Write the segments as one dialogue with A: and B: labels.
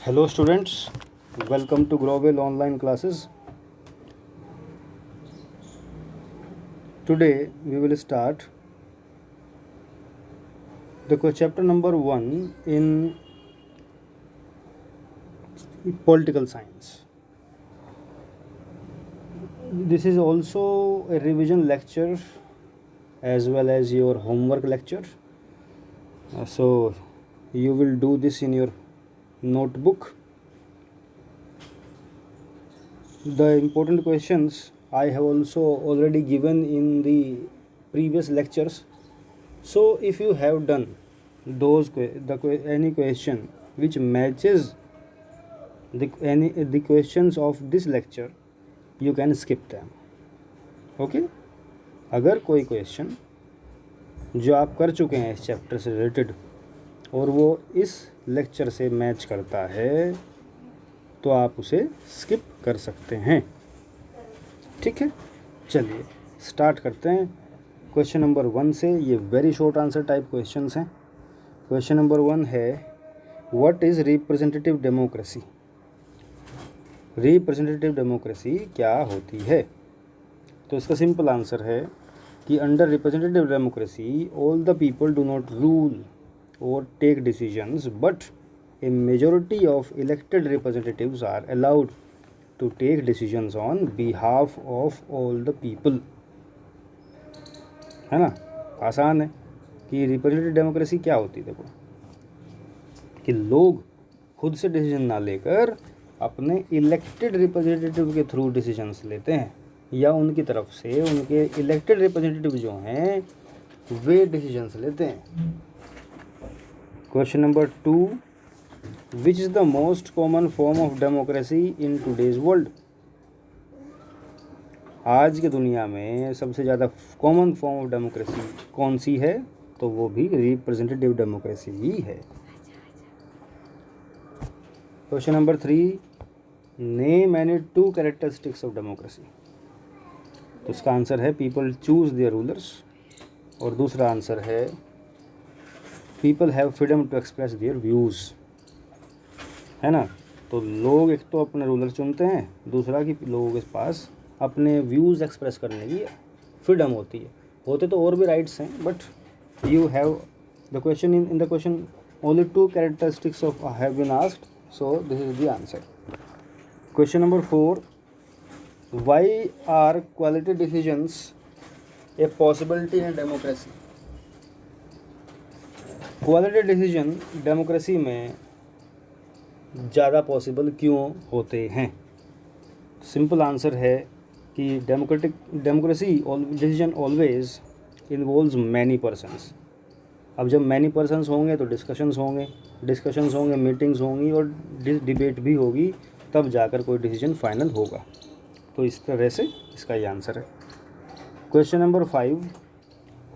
A: Hello students, welcome to Growwell online classes. Today we will start the chapter number 1 in political science. This is also a revision lecture as well as your homework lecture. So you will do this in your notebook. The important questions I have also already given in the previous lectures. So if you have done any question which matches the questions of this lecture, you can skip them. Okay? अगर कोई question जो आप कर चुके हैं इस chapter से related और वो इस लेक्चर से मैच करता है तो आप उसे स्किप कर सकते हैं. ठीक है, चलिए स्टार्ट करते हैं क्वेश्चन नंबर 1 से. ये very short answer type questions हैं. क्वेश्चन नंबर 1 है, what is representative democracy. Representative democracy क्या होती है? तो इसका सिंपल आंसर है कि under representative democracy all the people do not rule or take decisions, but a majority of elected representatives are allowed to take decisions on behalf of all the people. है ना, आसान है कि representative democracy क्या होती है. देखो कि लोग खुद से डिसीजन ना लेकर अपने इलेक्टेड रिप्रेजेंटेटिव के थ्रू डिसीजंस लेते हैं या उनकी तरफ से उनके इलेक्टेड रिप्रेजेंटेटिव जो हैं वे डिसीजंस लेते हैं. Question number 2, which is the most common form of democracy in today's world. आज की दुनिया में सबसे ज़्यादा कॉमन फॉर्म ऑफ डेमोक्रेसी कौन सी है? तो वो भी रिप्रेजेंटेटिव डेमोक्रेसी ही है. Question number 3, name any 2 characteristics of democracy. तो इसका आंसर है पीपल चूज देयर रूलर्स और दूसरा आंसर है people have freedom to express their views. है ना, तो लोग एक तो अपने रूलर चुनते हैं, दूसरा कि लोगों के पास अपने व्यूज़ एक्सप्रेस करने की फ्रीडम होती है. होते तो और भी राइट्स हैं, but you have the question in the question only 2 characteristics of have been asked, so this is the answer. Question number 4, why are quality decisions a possibility in democracy. Quality decision democracy में ज़्यादा possible क्यों होते हैं? Simple answer है कि democracy decision always involves many persons. अब जब many persons होंगे तो डिस्कशंस होंगे, मीटिंग्स होंगी और डिबेट भी होगी, तब जाकर कोई डिसीजन फाइनल होगा. तो इस तरह से इसका ये आंसर है. Question number 5,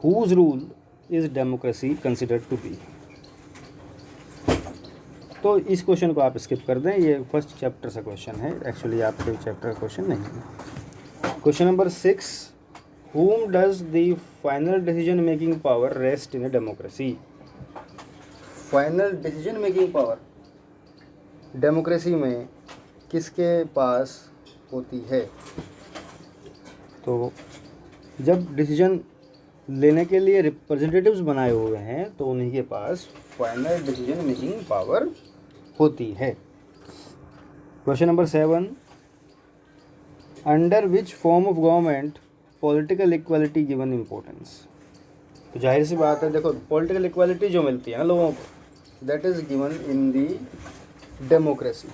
A: whose rule is democracy considered to be. तो इस क्वेश्चन को आप स्किप कर दें, ये फर्स्ट चैप्टर से क्वेश्चन है, एक्चुअली आपके चैप्टर का क्वेश्चन नहीं है. Question number 6, whom does the final decision making power rest in a democracy. Final decision making power democracy में किसके पास होती है? तो जब डिसीजन लेने के लिए रिप्रेजेंटेटिव्स बनाए हुए हैं तो उन्हीं के पास फाइनल डिसीजन मेकिंग पावर होती है. Question number 7, under which form of government political equality given importance. तो जाहिर सी बात है, देखो पॉलिटिकल इक्वालिटी जो मिलती है ना लोगों को, that is given in the democracy.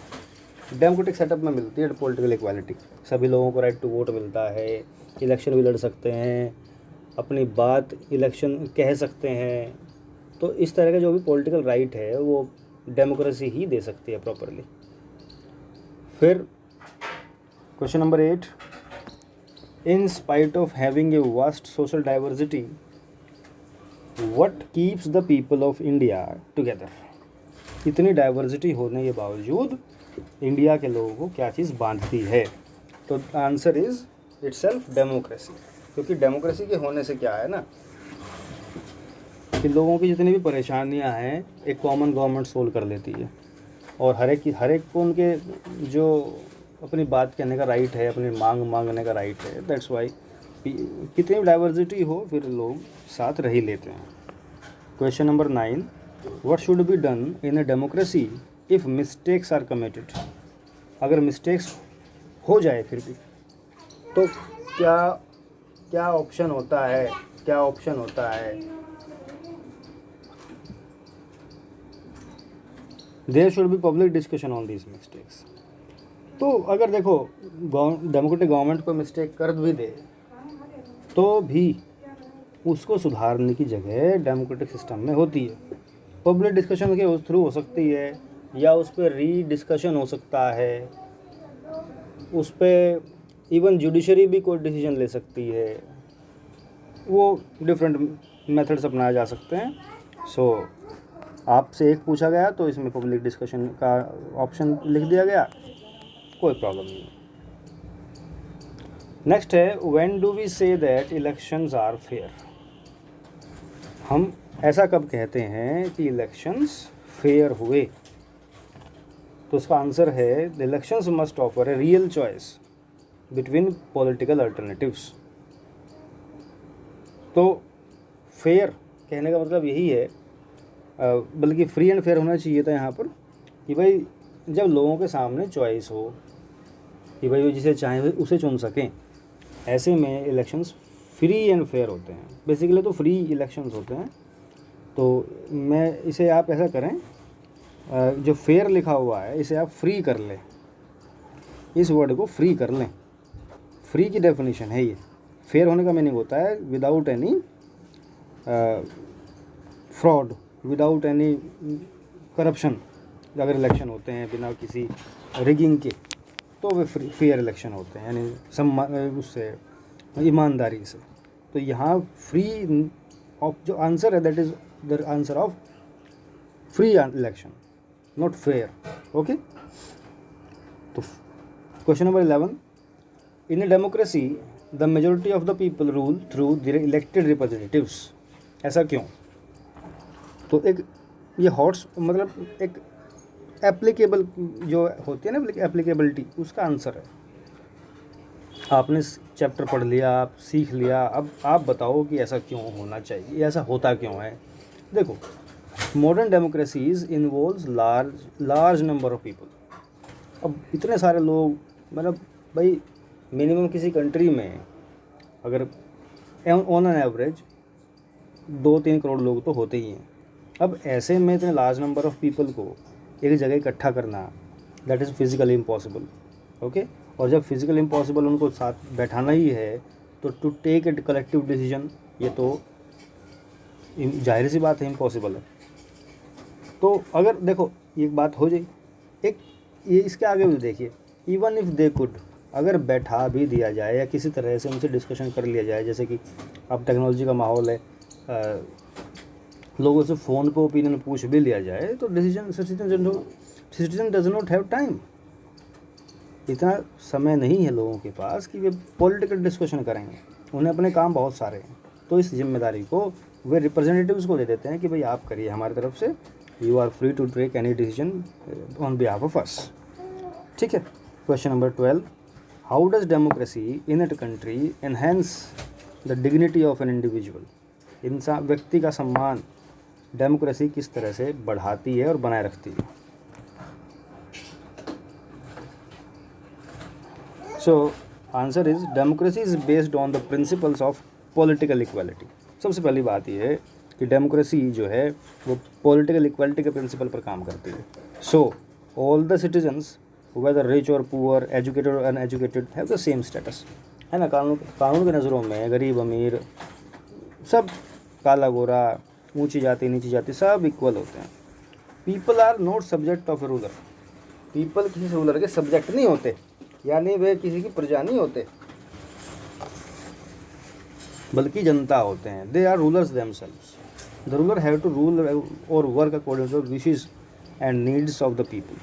A: Democratic setup में मिलती है पॉलिटिकल इक्वालिटी. सभी लोगों को राइट टू वोट मिलता है, इलेक्शन भी लड़ सकते हैं, अपनी बात इलेक्शन कह सकते हैं. तो इस तरह का जो भी पॉलिटिकल राइट है वो डेमोक्रेसी ही दे सकती है प्रॉपरली. फिर question number 8, in spite of having a vast social diversity what keeps the people of India together. इतनी डाइवर्सिटी होने के बावजूद इंडिया के लोगों को क्या चीज़ बांधती है? तो आंसर इज़ इटसेल्फ डेमोक्रेसी. क्योंकि डेमोक्रेसी के होने से क्या है ना कि लोगों की जितनी भी परेशानियां हैं एक कॉमन गवर्नमेंट सोल्व कर लेती है. और हर एक को उनके जो अपनी बात कहने का राइट है, अपनी मांगने का राइट है। दैट्स वाई कितनी भी डाइवर्सिटी हो फिर लोग साथ रह ही लेते हैं। Question number 9, what should be done in a democracy if mistakes are committed. अगर मिस्टेक्स हो जाए फिर भी तो क्या ऑप्शन होता है, क्या ऑप्शन होता है। There should be public discussion on this mistakes. तो अगर देखो डेमोक्रेटिक गवर्नमेंट को मिस्टेक कर भी दे तो भी उसको सुधारने की जगह डेमोक्रेटिक सिस्टम में होती है। पब्लिक डिस्कशन के थ्रू हो सकती है या उस पर रीडिस्कशन हो सकता है, उस पर इवन जुडिशरी भी कोई डिसीजन ले सकती है, वो डिफरेंट मेथड्स अपनाए जा सकते हैं। सो आपसे एक पूछा गया तो इसमें पब्लिक डिस्कशन का ऑप्शन लिख दिया गया, कोई प्रॉब्लम नहीं। नेक्स्ट है, when do we say that elections are fair. हम ऐसा कब कहते हैं कि इलेक्शंस फेयर हुए। तो उसका आंसर है, the elections must offer a real choice between political alternatives. तो फेयर कहने का मतलब यही है, बल्कि फ्री एंड फेयर होना चाहिए था यहाँ पर, कि भाई जब लोगों के सामने चॉइस हो कि भाई वो जिसे चाहें उसे चुन सकें, ऐसे में इलेक्शंस फ्री एंड फेयर होते हैं। बेसिकली तो फ्री इलेक्शंस होते हैं। तो मैं इसे आप ऐसा करें, जो फेयर लिखा हुआ है इसे आप फ्री कर लें, इस वर्ड को फ्री कर लें। फ्री की डेफिनेशन है ये। फेयर होने का मीनिंग होता है without any fraud, without any corruption. अगर इलेक्शन होते हैं बिना किसी रिगिंग के तो वे फेयर इलेक्शन होते हैं, यानी उससे ईमानदारी से। तो यहाँ फ्री जो आंसर है that is the answer of free election, not fair. Okay. तो question number 11, in a democracy the majority of the people rule through their elected representatives. ऐसा क्यों। तो एक ये हॉट्स मतलब एक एप्लीकेबल जो होती है ना एप्लीकेबिलिटी, उसका आंसर है। आपने चैप्टर पढ़ लिया, आप सीख लिया, अब आप बताओ कि ऐसा क्यों होना चाहिए, ऐसा होता क्यों है। देखो, modern democracies involves large number of people. अब इतने सारे लोग, मतलब भाई मिनिमम किसी कंट्री में अगर ऑन एन एवरेज 2-3 करोड़ लोग तो होते ही हैं। अब ऐसे में इतने लार्ज नंबर ऑफ पीपल को एक जगह इकट्ठा करना, that is physically impossible. Okay. और जब फिज़िकली इम्पॉसिबल उनको साथ बैठाना ही है तो to take a collective decision, ये तो जाहिर सी बात है इम्पॉसिबल है। तो अगर देखो एक बात हो जाए, एक ये इसके आगे भी देखिए, इवन इफ़ दे कुड, अगर बैठा भी दिया जाए या किसी तरह से उनसे डिस्कशन कर लिया जाए, जैसे कि अब टेक्नोलॉजी का माहौल है, लोगों से फ़ोन पे ओपिनियन पूछ भी लिया जाए तो citizen does not have time. इतना समय नहीं है लोगों के पास कि वे पॉलिटिकल डिस्कशन करेंगे, उन्हें अपने काम बहुत सारे हैं। तो इस जिम्मेदारी को वे रिप्रेजेंटेटिव्स को दे देते हैं कि भाई आप करिए हमारी तरफ से, you are free to take any decision on behalf of us. ठीक है। Question number 12, how does democracy in a country enhance the dignity of an individual. इंसान व्यक्ति का सम्मान डेमोक्रेसी किस तरह से बढ़ाती है और बनाए रखती है। So answer is, democracy is based on the principles of political equality. सबसे पहली बात यह है कि डेमोक्रेसी जो है वो पॉलिटिकल इक्वालिटी के प्रिंसिपल पर काम करती है। So all the citizens whether rich और पुअर, एजुकेटेड और uneducated, have the same status, है ना। कानून की नज़रों में गरीब अमीर सब, काला गोरा, ऊंची जाति नीची जाति, सब इक्वल होते हैं। People are not subject of a ruler. People किसी रूलर के सब्जेक्ट नहीं होते, यानी वे किसी की प्रजा नहीं होते, बल्कि जनता होते हैं। They are rulers themselves. The ruler have to rule और work according to wishes and needs of the people.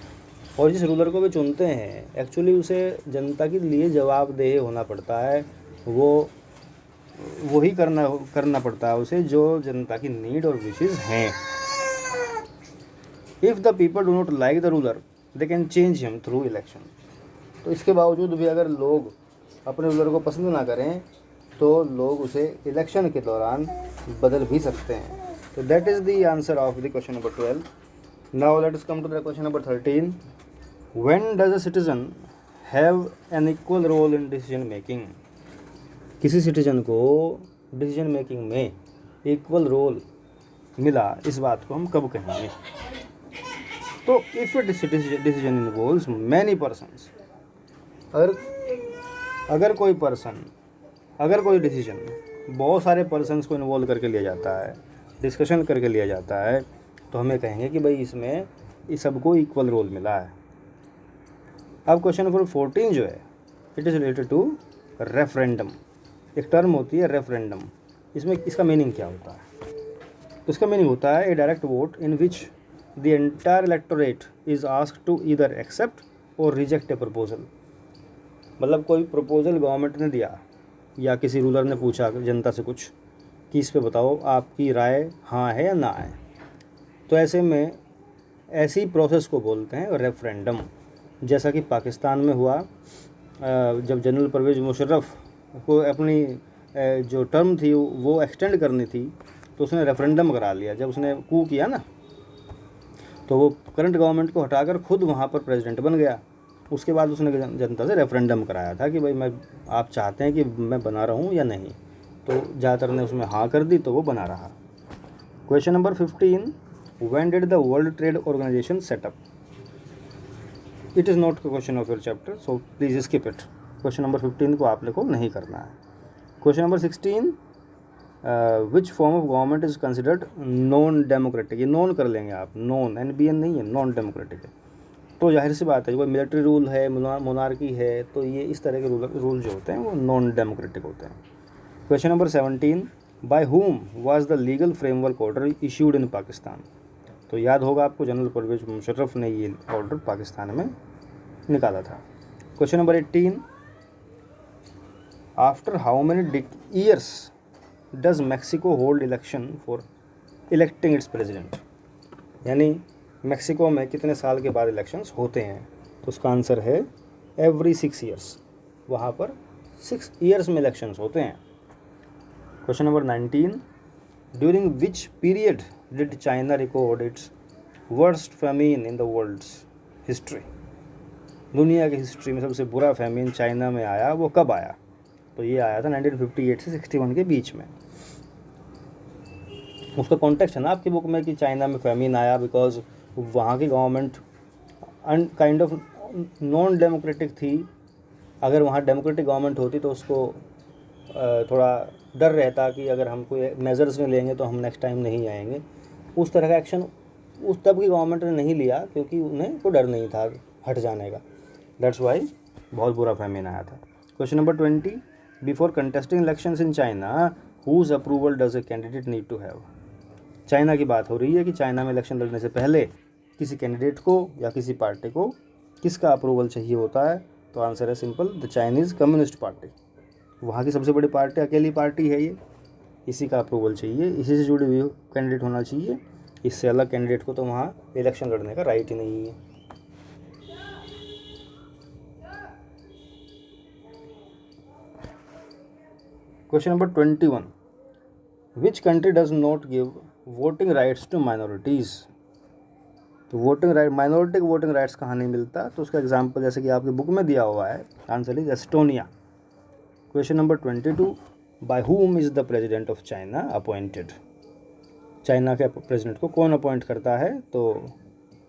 A: और जिस रूलर को वे चुनते हैं एक्चुअली उसे जनता के लिए जवाबदेह होना पड़ता है, वही करना पड़ता है उसे जो जनता की नीड और विशेस हैं। If the people do not like the ruler they can change him through election. तो इसके बावजूद भी अगर लोग अपने रूलर को पसंद ना करें तो लोग उसे इलेक्शन के दौरान बदल भी सकते हैं। तो that is the answer of the question number 12। Now let us come to the question number 13। When does a citizen have an equal role in decision making. किसी सिटीजन को डिसीजन मेकिंग में इक्वल रोल मिला, इस बात को हम कब कहेंगे? तो if decision involves many persons, अगर कोई डिसीजन बहुत सारे पर्सन्स को इन्वॉल्व करके लिया जाता है, डिस्कशन करके लिया जाता है, तो हमें कहेंगे कि भाई इसमें इस सबको इक्वल रोल मिला है। अब क्वेश्चन नंबर 14 जो है, it is related to referendum. एक टर्म होती है रेफरेंडम, इसमें इसका मीनिंग क्या होता है? तो इसका मीनिंग होता है a direct vote in which the entire electorate is asked to either accept or reject a proposal. मतलब कोई प्रपोजल गवर्नमेंट ने दिया या किसी रूलर ने पूछा जनता से कुछ कि इस पे बताओ आपकी राय हाँ है या ना है, तो ऐसे में ऐसी प्रोसेस को बोलते हैं रेफरेंडम। जैसा कि पाकिस्तान में हुआ, जब जनरल परवेज़ मुशर्रफ को अपनी जो टर्म थी वो एक्सटेंड करनी थी, तो उसने रेफरेंडम करा लिया। जब उसने कू किया ना, तो वो करंट गवर्नमेंट को हटाकर खुद वहाँ पर प्रेसिडेंट बन गया। उसके बाद उसने जनता से रेफरेंडम कराया था कि भाई आप चाहते हैं कि मैं बना रहा हूँ या नहीं, तो ज़्यादातर ने उसमें हाँ कर दी, तो वो बना रहा। Question number 15। When did the world trade organization set up. It is not question of your chapter, so please skip it. Question number 15 को आप लोग को नहीं करना है। Question number 16। Which form of government is considered non democratic. ये non कर लेंगे आप, नॉन NBN नहीं है, नॉन डेमोक्रेटिक है। तो जाहिर सी बात है, कोई मिलिट्री रूल है, मोनार्की है, तो ये इस तरह के रूल जो होते हैं वो नॉन डेमोक्रेटिक होते हैं। Question number 17। By whom was the legal framework order issued in Pakistan. तो याद होगा आपको, जनरल परवेज़ मुशर्रफ ने ये ऑर्डर पाकिस्तान में निकाला था। Question number 18। After how many years does Mexico hold election for electing it's president. यानी मैक्सिको में कितने साल के बाद इलेक्शंस होते हैं? तो उसका आंसर है एवरी 6 ईयर्स। वहाँ पर 6 ईयर्स में इलेक्शंस होते हैं। Question number 19। During which period did China record its worst famine in the world's history. दुनिया की हिस्ट्री में सबसे बुरा फेमिन चाइना में आया, वो कब आया? तो ये आया था 1958 से 61 के बीच में। उसका कॉन्टेक्स्ट है ना आपकी बुक में कि चाइना में फेमिन आया बिकॉज वहाँ की government kind of non democratic थी। अगर वहाँ डेमोक्रेटिक गवर्नमेंट होती तो उसको थोड़ा डर रहता कि अगर हम कोई मेजर्स नहीं लेंगे तो हम नेक्स्ट टाइम नहीं आएंगे। उस तरह का एक्शन उस तब की गवर्नमेंट ने नहीं लिया क्योंकि उन्हें कोई डर नहीं था हट जाने का। दैट्स वाई बहुत बुरा फेमिन आया था। Question number 20। Before contesting elections in China whose approval does a candidate need to have. China की बात हो रही है कि चाइना में इलेक्शन लड़ने से पहले किसी कैंडिडेट को या किसी पार्टी को किसका अप्रूवल चाहिए होता है? तो आंसर है simple, the Chinese communist party. वहाँ की सबसे बड़ी पार्टी, अकेली पार्टी है ये, इसी का अप्रूवल चाहिए, इसी से जुड़े हुए कैंडिडेट होना चाहिए। इससे अलग कैंडिडेट को तो वहाँ इलेक्शन लड़ने का राइट ही नहीं है। Question number 21। Which country does not give voting rights to minorities. तो वोटिंग राइट, माइनॉरिटी को वोटिंग राइट्स कहाँ नहीं मिलता? तो उसका एग्जांपल जैसे कि आपकी बुक में दिया हुआ है, answer is Estonia. Question number 22। By whom is the president of China appointed. China के प्रेसिडेंट को कौन अपॉइंट करता है? तो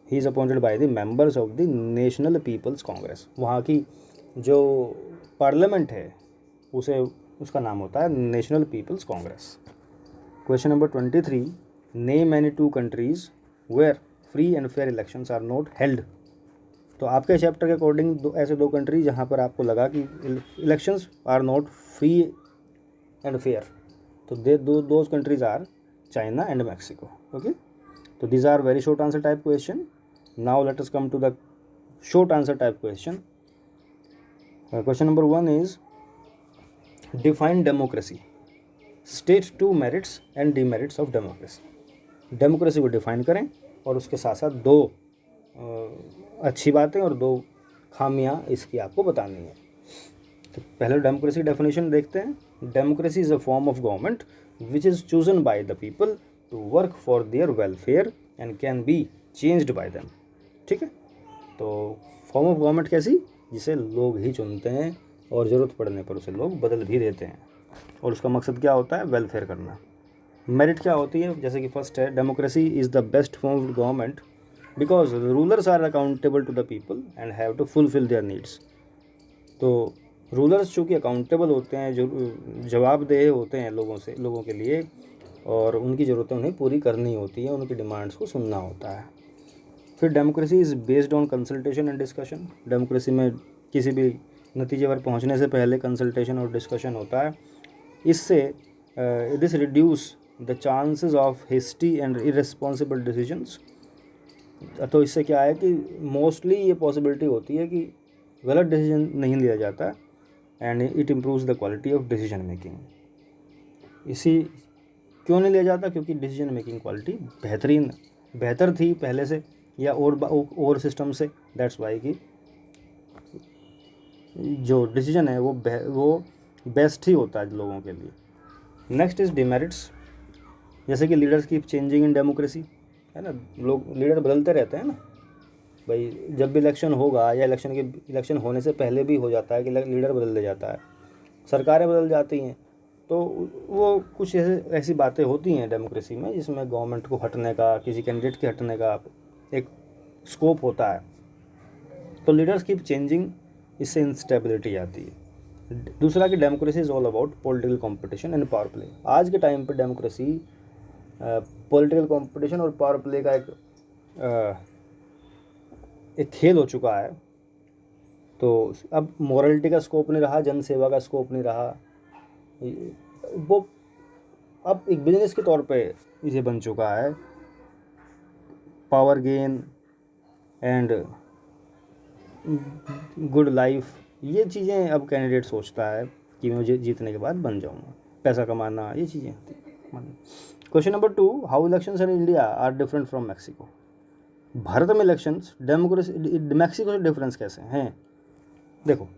A: he is appointed by the members of the National People's Congress. वहाँ की जो पार्लियामेंट है उसे उसका नाम होता है National People's Congress. Question number 23। Name any 2 countries where free and fair elections are not held. तो आपके चैप्टर के अकॉर्डिंग ऐसे 2 कंट्री जहाँ पर आपको लगा कि elections are not free and fair, तो those countries are China and Mexico. Okay, तो these are very short answer type question. Now let us come to the short answer type question. Question number 1 is define democracy, state 2 merits and demerits of democracy. Democracy को define करें और उसके साथ साथ दो अच्छी बातें और दो खामियां इसकी आपको बतानी है। तो पहले डेमोक्रेसी डेफिनेशन देखते हैं। Democracy is a form of government which is chosen by the people to work for their welfare and can be changed by them. ठीक है, तो फॉर्म ऑफ गवर्नमेंट कैसी, जिसे लोग ही चुनते हैं और ज़रूरत पड़ने पर उसे लोग बदल भी देते हैं, और उसका मकसद क्या होता है, वेलफेयर करना। मेरिट क्या होती है, जैसे कि फर्स्ट है, democracy is the best form of government because rulers are accountable to the people and have to fulfil their needs. तो रूलर्स चूँकि अकाउंटेबल होते हैं, जो जवाबदेह होते हैं लोगों के लिए, और उनकी ज़रूरतें उन्हें पूरी करनी होती है, उनकी डिमांड्स को सुनना होता है। फिर democracy is based on consultation and discussion. Democracy में किसी भी नतीजे पर पहुंचने से पहले कंसल्टेशन और डिस्कशन होता है। इससे this reduce the chances of hasty and irresponsible decisions. तो इससे क्या है कि मोस्टली ये पॉसिबिलिटी होती है कि गलत डिसीजन नहीं लिया जाता, and it improves the quality of decision making. इसी क्यों नहीं लिया जाता, क्योंकि डिसीजन मेकिंग क्वालिटी बेहतर थी पहले से या और सिस्टम से। दैट्स वाई कि जो डिसीजन है वो बेस्ट ही होता है लोगों के लिए। नेक्स्ट इज़ डिमेरिट्स, जैसे कि leaders keep changing in democracy, है ना, लोग लीडर बदलते रहते हैं ना भाई। जब भी इलेक्शन होगा या इलेक्शन होने से पहले भी हो जाता है कि लीडर बदल जाता है, सरकारें बदल जाती हैं। तो वो कुछ ऐसी बातें होती हैं डेमोक्रेसी में जिसमें गवर्नमेंट को हटने का, किसी कैंडिडेट के हटने का एक स्कोप होता है। तो लीडर्स कीप चेंजिंग, इससे इंस्टेबिलिटी आती है। दूसरा कि democracy is all about political competition and power play. आज के टाइम पर डेमोक्रेसी पॉलिटिकल कंपटीशन और पावर प्ले का एक खेल हो चुका है। तो अब मॉरलिटी का स्कोप नहीं रहा, जनसेवा का स्कोप नहीं रहा, वो अब एक बिजनेस के तौर पे इसे बन चुका है। Power gain and good life, ये चीज़ें अब कैंडिडेट सोचता है कि मुझे जीतने के बाद बन जाऊंगा, पैसा कमाना, ये चीज़ें होती हैं। Question number 2, how elections in India are different from Mexico. भारत में इलेक्शंस डेमोक्रेसी मैक्सिको से डिफरेंस कैसे हैं। देखो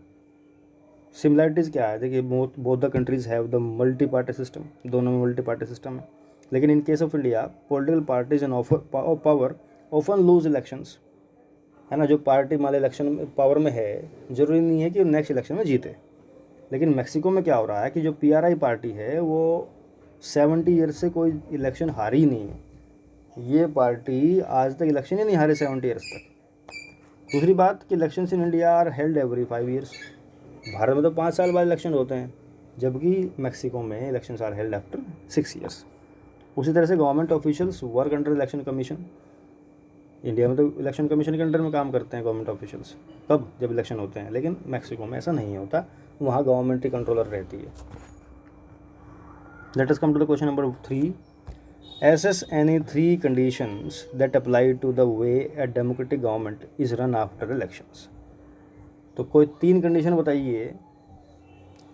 A: सिमिलरिटीज़ क्या है, देखिए both the countries have the multi party system, दोनों में मल्टी पार्टी सिस्टम है। लेकिन in case of India political parties and power often lose elections, है ना। जो पार्टी मान इलेक्शन पावर में है, ज़रूरी नहीं है कि नेक्स्ट इलेक्शन में जीते। लेकिन मैक्सिको में क्या हो रहा है कि जो PRI पार्टी है वो 70 ईयर्स से कोई इलेक्शन हारी ही नहीं है। ये पार्टी आज तक इलेक्शन ही नहीं हारे 70 ईयर्स तक। दूसरी बात कि election in India are held every 5 years. भारत में तो 5 साल बाद इलेक्शन होते हैं, जबकि मैक्सिको में election are held after 6 years. उसी तरह से government officials work under election commission. India में तो इलेक्शन कमीशन के अंडर में काम करते हैं गवर्नमेंट ऑफिशियल्स, तब जब इलेक्शन होते हैं। लेकिन मैक्सिको में ऐसा नहीं होता, वहाँ गवर्नमेंट ही कंट्रोलर रहती है। Let us come to the question number 3, assess any 3 conditions that apply to the way a democratic government is run after elections। तो कोई 3 कंडीशन बताइए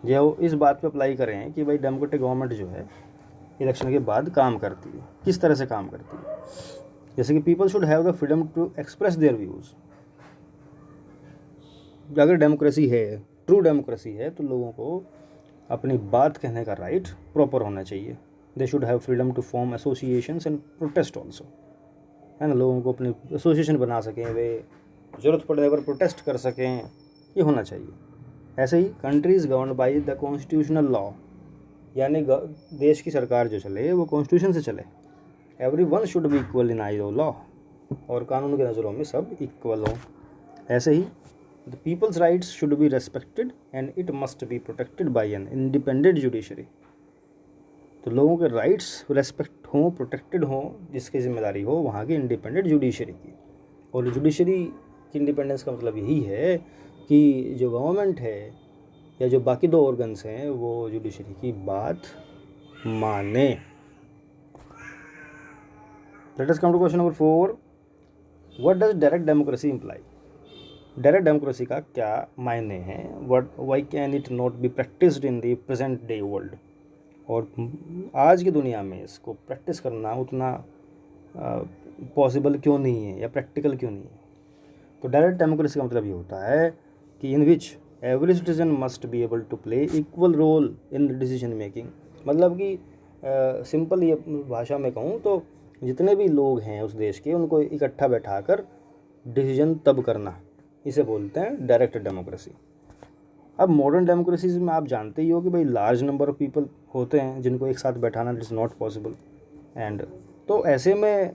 A: जो इस बात पे अप्लाई करें कि भाई डेमोक्रेटिक गवर्नमेंट जो है इलेक्शन के बाद काम करती है, किस तरह से काम करती है। जैसे कि people should have the freedom to express their views. अगर डेमोक्रेसी है, ट्रू डेमोक्रेसी है, तो लोगों को अपनी बात कहने का राइट प्रॉपर होना चाहिए। They should have freedom to form associations and protest also, है ना। लोगों को अपनी एसोसिएशन बना सकें, वे ज़रूरत पड़ने पर प्रोटेस्ट कर सकें, ये होना चाहिए। ऐसे ही countries govern by the constitutional law, यानी देश की सरकार जो चले वो कॉन्स्टिट्यूशन से चले। Every one should be equal in eye of law, और कानून की नज़रों में सब इक्वल हों। ऐसे ही the people's rights should be respected and it must be protected by an independent judiciary. तो लोगों के राइट्स रेस्पेक्ट हों, प्रोटेक्टेड हों, जिसकी जिम्मेदारी हो वहाँ की इंडिपेंडेंट जुडिशरी की। और जुडिशरी की इंडिपेंडेंस का मतलब यही है कि जो गवर्नमेंट है या जो बाकी 2 ऑर्गन्स हैं वो जुडिशरी की बात माने। Let us come to question number 4, what does direct democracy imply. Direct democracy का क्या मायने हैं, why can it not be practised in the present day world. और आज की दुनिया में इसको प्रैक्टिस करना उतना पॉसिबल क्यों नहीं है या प्रैक्टिकल क्यों नहीं है। तो डायरेक्ट डेमोक्रेसी का मतलब ये होता है कि in which every citizen must be able to play equal role in decision making. मतलब कि सिंपल ये भाषा में कहूँ तो जितने भी लोग हैं उस देश के उनको इकट्ठा बैठाकर डिसीजन तब करना, इसे बोलते हैं डायरेक्ट डेमोक्रेसी। अब मॉडर्न डेमोक्रेसीज में आप जानते ही हो कि भाई लार्ज नंबर ऑफ पीपल होते हैं जिनको एक साथ बैठाना it is not possible, and तो ऐसे में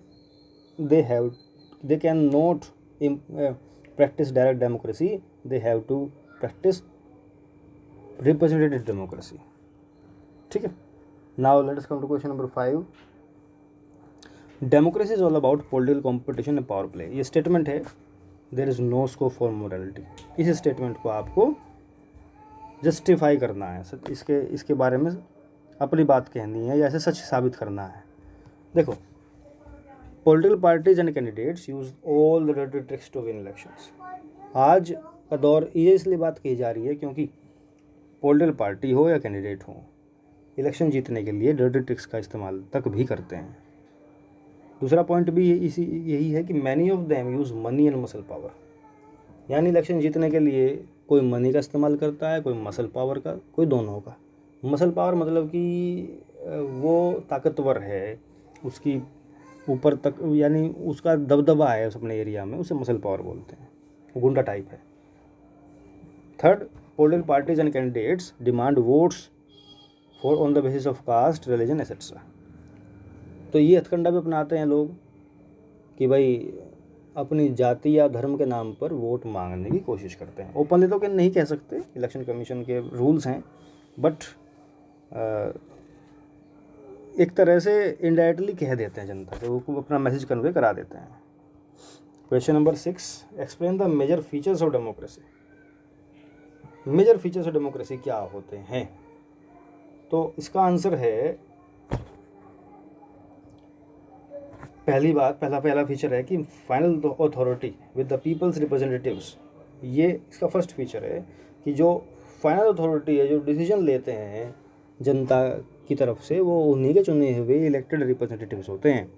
A: they can not practise direct democracy, they have to practise representative democracy. ठीक है, now let us come to question number 5। Democracy is all about political competition and power play. ये statement है, there is no scope for morality. इस statement को आपको justify करना है, इसके बारे में अपनी बात कहनी है या ऐसे सच साबित करना है। देखो, political parties and candidates use all the dirty tricks to win elections. आज का दौर ये इसलिए बात कही जा रही है क्योंकि पॉलिटिकल पार्टी हो या कैंडिडेट हो, इलेक्शन जीतने के लिए डर्टी ट्रिक्स का इस्तेमाल तक भी करते हैं। दूसरा पॉइंट भी यही है कि many of them use money and muscle power. यानी इलेक्शन जीतने के लिए कोई मनी का इस्तेमाल करता है, कोई मसल पावर का, कोई दोनों का। मसल पावर मतलब कि वो ताकतवर है, उसकी ऊपर तक यानी उसका दबदबा है उस अपने एरिया में, उसे मसल पावर बोलते हैं, वो गुंडा टाइप है। Third, political parties and candidates demand votes for on the basis of caste, religion etcetera. तो ये हथकंडा भी अपनाते हैं लोग कि भाई अपनी जाति या धर्म के नाम पर वोट मांगने की कोशिश करते हैं। ओपनली तो नहीं कह सकते, इलेक्शन कमीशन के रूल्स हैं, बट एक तरह से इनडायरेक्टली कह देते हैं जनता से, वो अपना मैसेज कन्वे करा देते हैं। Question number 6, explain the major features of democracy. Major features of democracy क्या होते हैं? तो इसका आंसर है, पहला फीचर है कि final authority with the people's representatives. ये इसका फर्स्ट फीचर है कि जो फाइनल अथॉरिटी है, जो डिसीजन लेते हैं जनता की तरफ से, वो उन्हीं के चुने हुए इलेक्टेड रिप्रेजेंटेटिव्स होते हैं।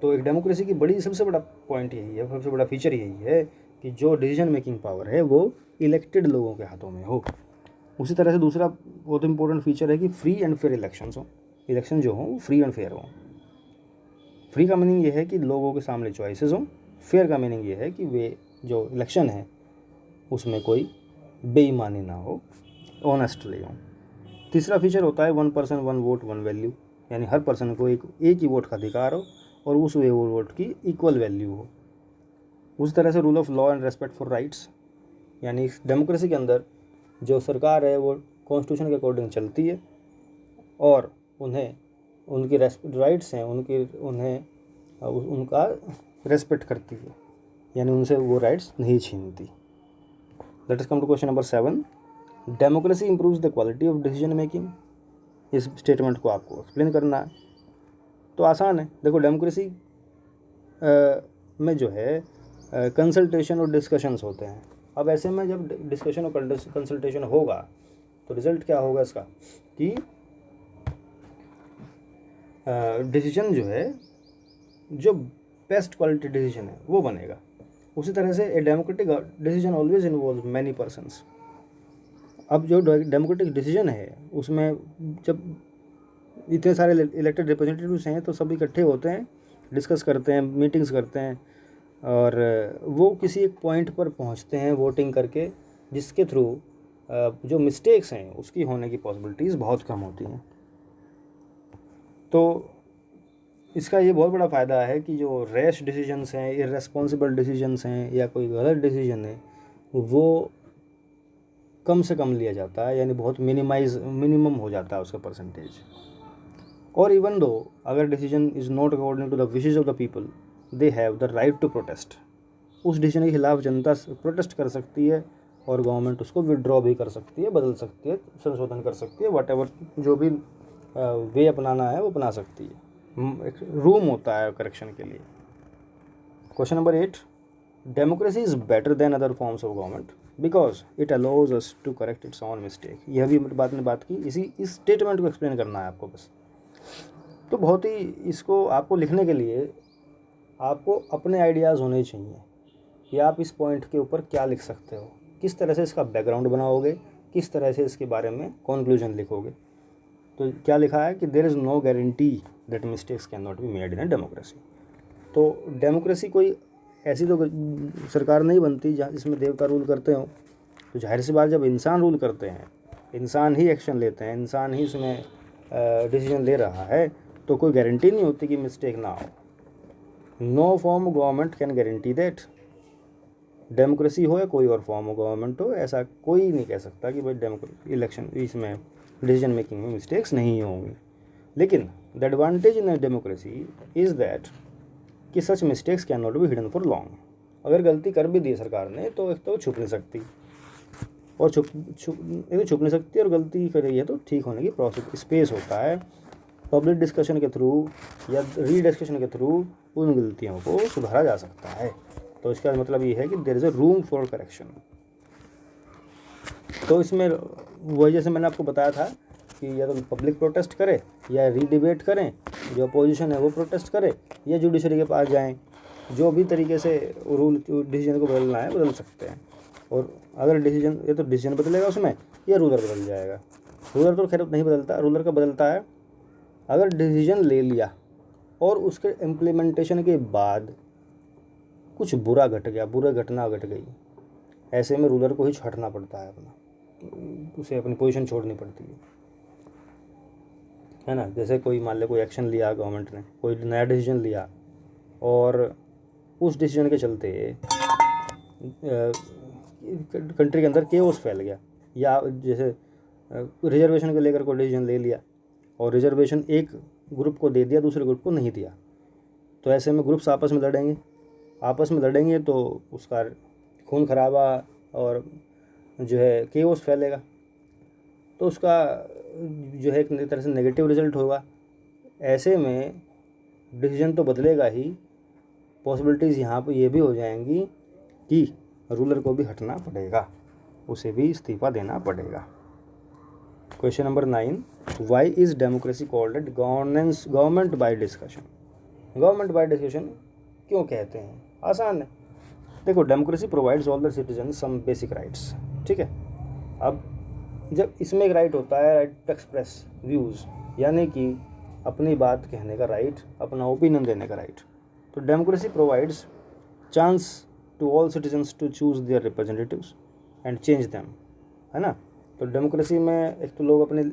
A: तो एक डेमोक्रेसी की सबसे बड़ा पॉइंट यही है, सबसे बड़ा फीचर यही है कि जो डिसीजन मेकिंग पावर है वो इलेक्टेड लोगों के हाथों में हो। उसी तरह से दूसरा बहुत इंपॉर्टेंट फीचर है कि फ्री एंड फेयर इलेक्शंस हो। इलेक्शन जो हो फ्री एंड फेयर हो। फ्री का मीनिंग ये है कि लोगों के सामने चॉइसेस हों, फेयर का मीनिंग ये है कि वे जो इलेक्शन है उसमें कोई बेईमानी ना हो, ऑनेस्टली हो। तीसरा फीचर होता है 1 पर्सन 1 वोट 1 वैल्यू, यानी हर पर्सन को एक ही वोट का अधिकार हो और उस वोट की इक्वल वैल्यू हो। उस तरह से rule of law and respect for rights, यानी डेमोक्रेसी के अंदर जो सरकार है वो कॉन्स्टिट्यूशन के अकॉर्डिंग चलती है और उन्हें उनकी राइट्स हैं उन्हें उनका रेस्पेक्ट करती है, यानी उनसे वो राइट्स नहीं छीनती। Let us come to question number 7। Democracy improves the quality of decision making. इस स्टेटमेंट को आपको एक्सप्लेन करना है। तो आसान है, देखो डेमोक्रेसी में जो है कंसल्टेशन और डिस्कशंस होते हैं। अब ऐसे में जब डिस्कशन और कंसल्टेशन होगा तो रिजल्ट क्या होगा इसका कि डिसीजन जो है, जो बेस्ट क्वालिटी डिसीजन है वो बनेगा। उसी तरह से a democratic decision always involve many persons. अब जो डेमोक्रेटिक डिसीजन है उसमें जब इतने सारे इलेक्टेड रिप्रेजेंटेटिव्स हैं तो सब इकट्ठे होते हैं, डिस्कस करते हैं, मीटिंग्स करते हैं और वो किसी एक पॉइंट पर पहुंचते हैं वोटिंग करके, जिसके थ्रू जो मिस्टेक्स हैं उसकी होने की पॉसिबिलिटीज़ बहुत कम होती हैं। तो इसका ये बहुत बड़ा फ़ायदा है कि जो रैश डिसीजंस हैं, इररेस्पॉन्सिबल डिसीजंस हैं या कोई गलत डिसीजन है वो कम से कम लिया जाता है, यानी बहुत मिनिमम हो जाता है उसका परसेंटेज। और इवन दो अगर decision is not according to the wishes of the people, they have the right to protest. उस डिसीजन के खिलाफ जनता प्रोटेस्ट कर सकती है और गवर्नमेंट उसको विड्रॉ भी कर सकती है, बदल सकती है, संशोधन कर सकती है, वट जो भी वे अपनाना है वो अपना सकती है। एक रूम होता है करेक्शन के लिए। Question number 8, democracy is better than other forms of government because it allows us to correct its own mistake. यह भी बात की, इस स्टेटमेंट को एक्सप्लेन करना है आपको बस। तो बहुत ही इसको आपको लिखने के लिए आपको अपने आइडियाज़ होने चाहिए कि आप इस पॉइंट के ऊपर क्या लिख सकते हो, किस तरह से इसका बैकग्राउंड बनाओगे, किस तरह से इसके बारे में कंक्लूजन लिखोगे। तो क्या लिखा है कि there is no guarantee that mistakes can not be made in a democracy. तो डेमोक्रेसी कोई ऐसी तो सरकार नहीं बनती जहाँ जिसमें देवता रूल करते हो। तो जाहिर सी बात, जब इंसान रूल करते हैं, इंसान ही एक्शन लेते हैं, इंसान ही उसमें डिसीजन ले रहा है, तो कोई गारंटी नहीं होती कि मिस्टेक ना हो। No form of government can guarantee that. Democracy हो या कोई और फॉर्म ऑफ गवर्नमेंट हो, ऐसा कोई नहीं कह सकता कि भाई इलेक्शन इसमें डिसीजन मेकिंग में मिस्टेक्स नहीं होंगी। लेकिन the advantage in democracy is that कि such mistakes can not be hidden for long. अगर गलती कर भी दी सरकार ने तो एक तो छुप नहीं सकती, और छुप नहीं सकती, और गलती करी है तो ठीक होने की प्रोसेस स्पेस होता है। पब्लिक डिस्कशन के थ्रू या रीडिस्कशन के थ्रू उन गलतियों को सुधारा जा सकता है। तो इसका मतलब ये है कि there is a room for correction. तो इसमें वही जैसे मैंने आपको बताया था कि या तो पब्लिक प्रोटेस्ट करे, या रीडिबेट करें, जो अपोजिशन है वो प्रोटेस्ट करे, या जुडिशरी के पास जाएं। जो भी तरीके से रूल डिसीजन को बदलना है बदल सकते हैं। और अगर डिसीजन, ये तो डिसीजन बदलेगा उसमें, या रूलर बदल जाएगा। रूलर तो खैर नहीं बदलता, रूलर का बदलता है अगर डिसीजन ले लिया और उसके इम्प्लीमेंटेशन के बाद कुछ बुरा घट गया, बुरा घटना घट गई, ऐसे में रूलर को ही हटना पड़ता है, उसे अपनी पोजीशन छोड़नी पड़ती है ना। जैसे कोई मान ले कोई एक्शन लिया गवर्नमेंट ने, कोई नया डिसीजन लिया, और उस डिसीजन के चलते कंट्री के अंदर केओस फैल गया, या जैसे रिजर्वेशन को लेकर कोई डिसीजन ले लिया और रिजर्वेशन एक ग्रुप को दे दिया, दूसरे ग्रुप को नहीं दिया, तो ऐसे में ग्रुप्स आपस में लड़ेंगे तो उसका खून खराबा और जो है केओस फैलेगा, तो उसका जो है एक तरह से नेगेटिव रिजल्ट होगा। ऐसे में डिसीजन तो बदलेगा ही, पॉसिबिलिटीज़ यहाँ पर ये भी हो जाएंगी कि रूलर को भी हटना पड़ेगा, उसे भी इस्तीफ़ा देना पड़ेगा। Question number 9, why is democracy called at government by discussion. Government by discussion क्यों कहते हैं? आसान है, देखो, democracy provides all the citizen some basic rights. ठीक है, अब जब इसमें एक राइट होता है, राइट टू एक्सप्रेस व्यूज़, यानी कि अपनी बात कहने का राइट, अपना ओपिनियन देने का राइट। तो democracy provides chance to all citizens to choose their representatives and change them, है ना। तो डेमोक्रेसी में एक तो लोग अपने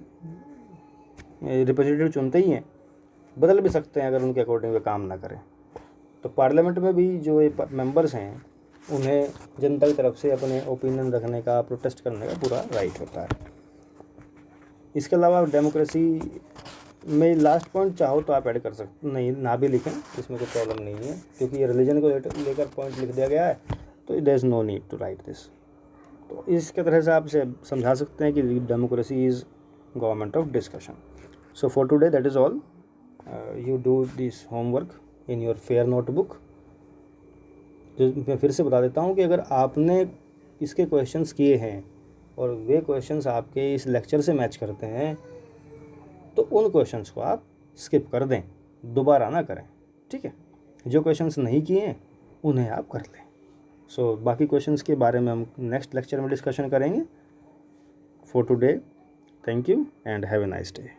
A: रिप्रेजेंटेटिव चुनते ही हैं, बदल भी सकते हैं अगर उनके अकॉर्डिंग वे काम ना करें। तो पार्लियामेंट में भी जो ये मेंबर्स हैं, उन्हें जनता की तरफ से अपने ओपिनियन रखने का, प्रोटेस्ट करने का पूरा राइट होता है। इसके अलावा डेमोक्रेसी में लास्ट पॉइंट चाहो तो आप ऐड कर सकते, नहीं ना भी लिखें, इसमें कोई प्रॉब्लम नहीं है, क्योंकि ये रिलीजन को लेकर पॉइंट लिख दिया गया है, तो there is no need to write this. तो इसके तरह से आप इसे समझा सकते हैं कि democracy is government of discussion. So for today that is all. You do this homework in your fair notebook. जो मैं फिर से बता देता हूँ कि अगर आपने इसके क्वेश्चंस किए हैं और वे क्वेश्चंस आपके इस लेक्चर से मैच करते हैं, तो उन क्वेश्चंस को आप स्किप कर दें, दोबारा ना करें। ठीक है, जो क्वेश्चंस नहीं किए हैं उन्हें आप कर लें। सो बाकी क्वेश्चंस के बारे में हम नेक्स्ट लेक्चर में डिस्कशन करेंगे। For today, thank you and have a nice day.